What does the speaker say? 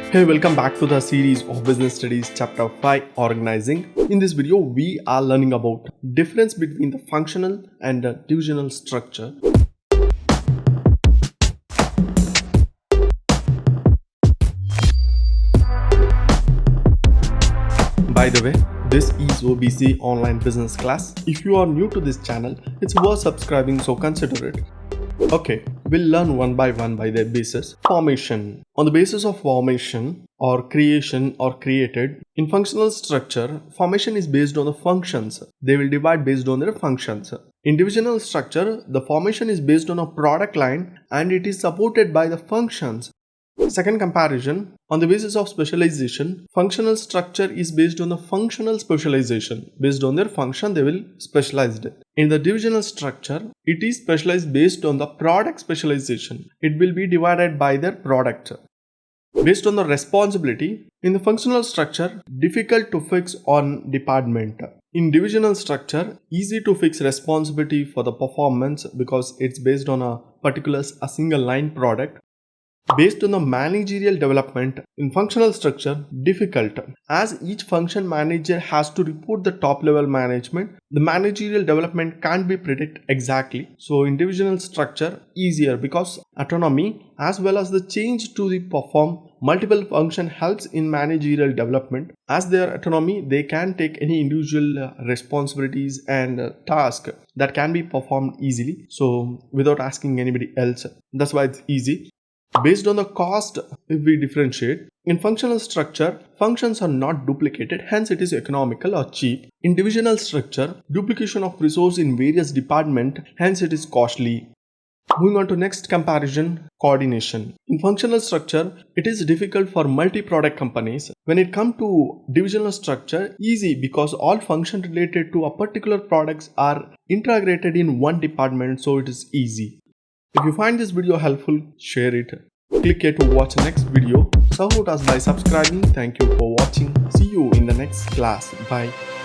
Hey, welcome back to the series of Business Studies Chapter 5 Organizing. In this video, we are learning about difference between the functional and the divisional structure. By the way, this is OBC online business class. If you are new to this channel, it's worth subscribing, so consider it. Okay, we'll learn one by one by their basis. Formation. On the basis of formation or creation or created, in functional structure, formation is based on the functions. They will divide based on their functions. In divisional structure, the formation is based on a product line and it is supported by the functions. Second comparison, on the basis of specialization, functional structure is based on the functional specialization. Based on their function, they will specialize it. In the divisional structure, it is specialized based on the product specialization. It will be divided by their product. Based on the responsibility, in the functional structure, difficult to fix on department. In divisional structure, easy to fix responsibility for the performance because it's based on a single line product. Based on the managerial development, in functional structure, difficult. As each function manager has to report the top level management, the managerial development can't be predicted exactly. So in divisional structure, easier because autonomy as well as the change to the perform multiple function helps in managerial development. As their autonomy, they can take any individual responsibilities and task that can be performed easily. So without asking anybody else, that's why it's easy. Based on the cost, if we differentiate, in functional structure, functions are not duplicated, hence it is economical or cheap. In divisional structure, duplication of resource in various departments, hence it is costly. Moving on to next comparison, coordination. In functional structure, it is difficult for multi-product companies. When it comes to divisional structure, easy because all functions related to a particular products are integrated in one department, so it is easy. If you find this video helpful, share it. Click here to watch the next video. Support us by subscribing. Thank you for watching. See you in the next class. Bye.